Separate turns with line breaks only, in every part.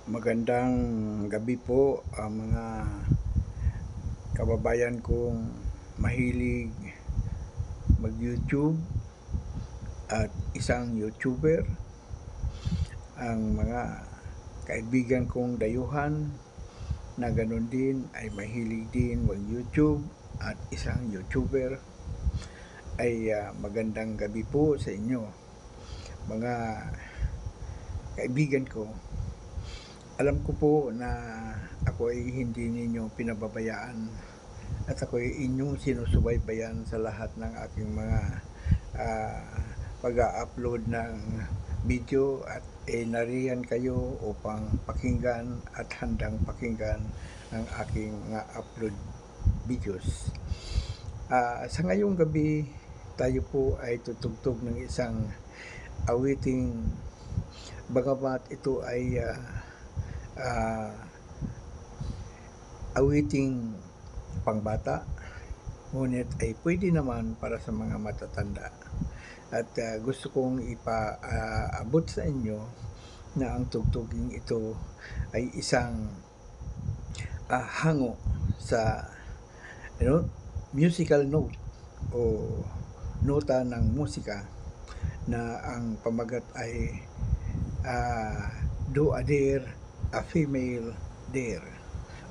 Magandang gabi po, mga kababayan kong mahilig mag-YouTube at isang YouTuber, ang mga kaibigan kong dayuhan na ganoon din ay mahilig din mag-YouTube at isang YouTuber ay magandang gabi po sa inyo, mga kaibigan ko. Alam ko po na ako ay hindi ninyo pinababayaan at ako ay inyong sinusubaybayan sa lahat ng aking mga pag-upload ng video at nariyan kayo upang pakinggan at handang pakinggan ang aking mga upload videos. Sa ngayong gabi, tayo po ay tutugtog ng isang awiting, bagamat ito ay awiting pangbata, ngunit ay pwede naman para sa mga matatanda. At gusto kong ipaabot sa inyo na ang tugtuging ito ay isang hango sa musical note o nota ng musika na ang pamagat ay do a dare, a female dare,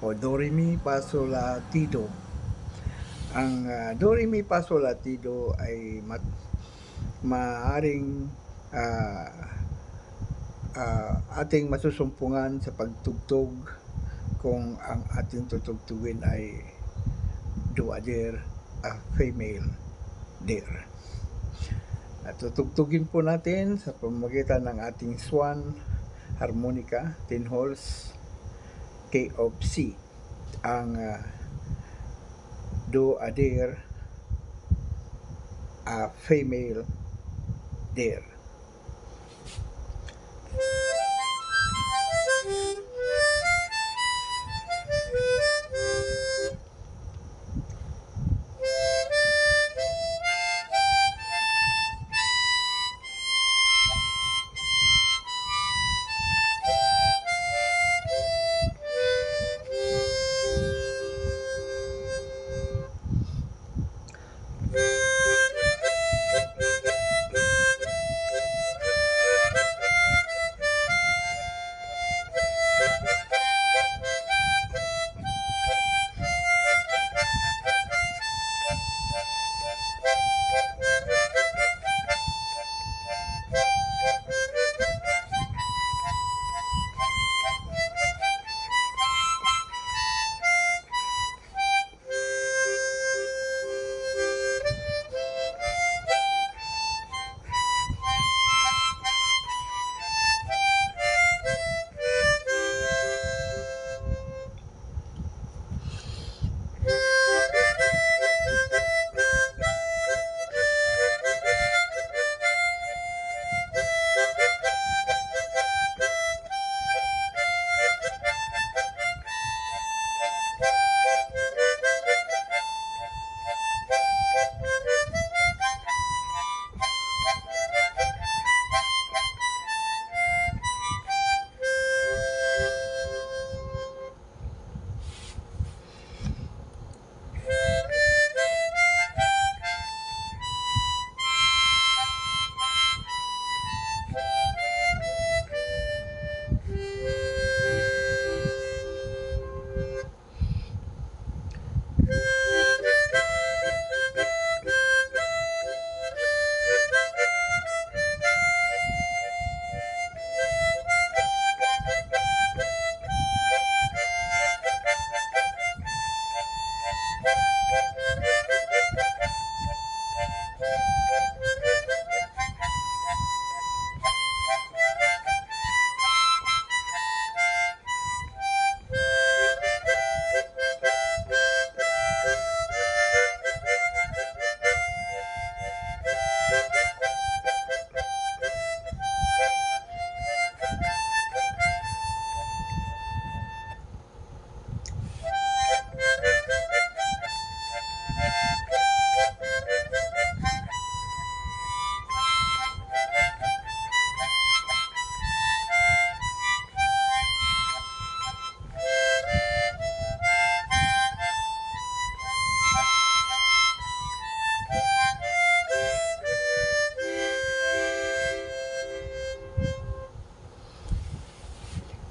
o do re mi fa sol la ti do. Ang do re mi fa sol la ti do ay maaring ating masusumpungan sa pagtugtog kung ang ating tutugtugin ay do a dare, a female dare. At tutugtugin po natin sa pamamagitan ng ating swan harmonica, 10 holes, K of C, ang do a dare, a female dare.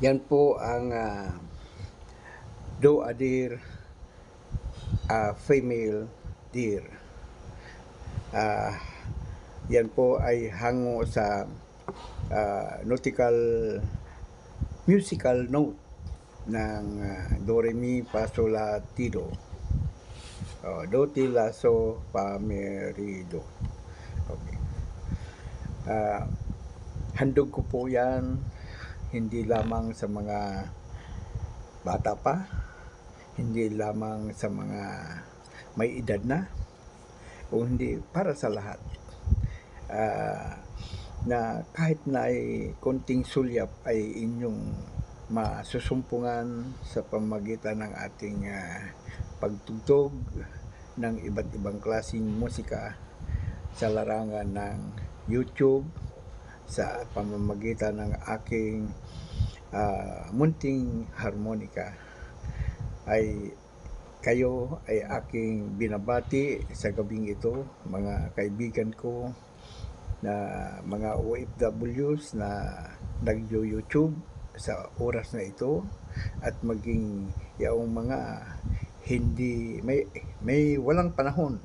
Yan po ang doe deer, female deer. Yan po ay hango sa nautical musical note ng do re mi fa sol la ti do. Do ti la so fa mi ri do. Okay. Handog ko po yan hindi lamang sa mga bata pa, hindi lamang sa mga may edad na, o hindi para sa lahat. Na kahit na ay konting sulyap ay inyong masusumpungan sa pamamagitan ng ating pagtugtog ng iba't ibang klaseng musika sa larangan ng YouTube, sa pamamagitan ng aking munting harmonika, ay kayo ay aking binabati sa gabing ito, mga kaibigan ko na mga OFWs na nag-YouTube sa oras na ito, at maging yaong mga hindi may walang panahon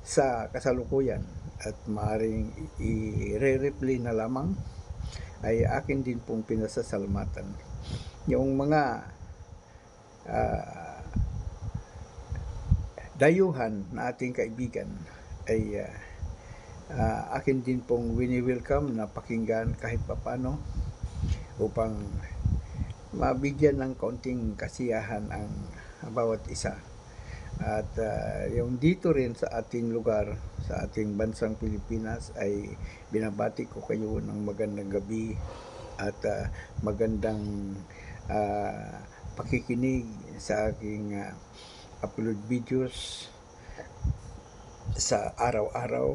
sa kasalukuyan at maaaring i-re-replay na lamang, ay akin din pong pinasasalamatan. Yung mga dayuhan na ating kaibigan ay akin din pong wini-welcome na pakinggan kahit papano upang mabigyan ng kaunting kasiyahan ang bawat isa. At yung dito rin sa ating lugar, sa ating bansang Pilipinas, ay binabati ko kayo ng magandang gabi at magandang pakikinig sa aking upload videos sa araw-araw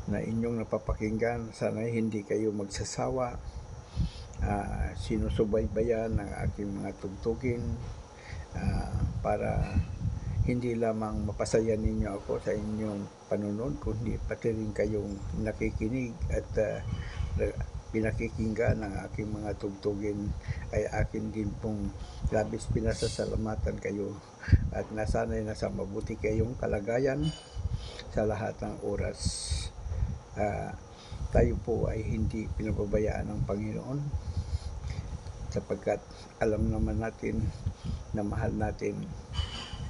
na inyong napapakinggan. Sana hindi kayo magsasawa, sinusubaybayan ng aking mga tugtugin para hindi lamang mapasaya ninyo ako sa inyong panunod, kundi pati rin kayong nakikinig at pinakikinggan ng aking mga tugtugin, ay akin din pong labis pinasasalamatan kayo at nasanay nasa mabuti kayong kalagayan sa lahat ng oras. Tayo po ay hindi pinababayaan ng Panginoon, sapagkat alam naman natin na mahal natin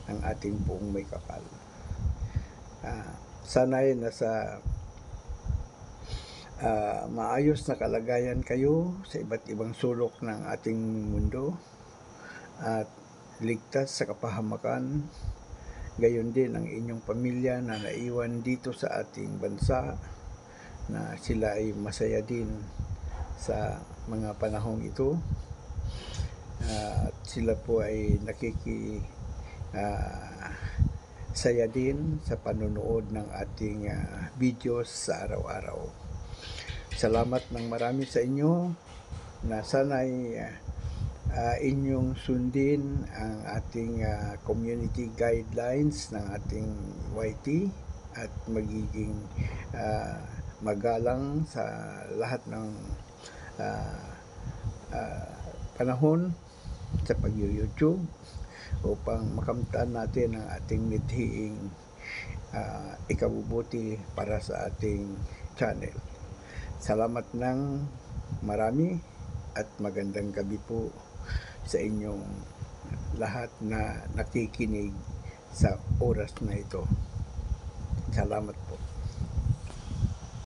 ang ating buong may kapal. Sana'y nasa maayos na kalagayan kayo sa iba't ibang sulok ng ating mundo at ligtas sa kapahamakan. Gayon din ang inyong pamilya na naiwan dito sa ating bansa, na sila ay masaya din sa mga panahong ito, at sila po ay saya din sa panonood ng ating videos sa araw-araw. Salamat ng marami sa inyo, na sana'y inyong sundin ang ating community guidelines ng ating YT at magiging magalang sa lahat ng panahon sa pag-YouTube, upang makamtan natin ang ating mithiing ikabubuti para sa ating channel. Salamat ng marami at magandang gabi po sa inyong lahat na nakikinig sa oras na ito. Salamat po.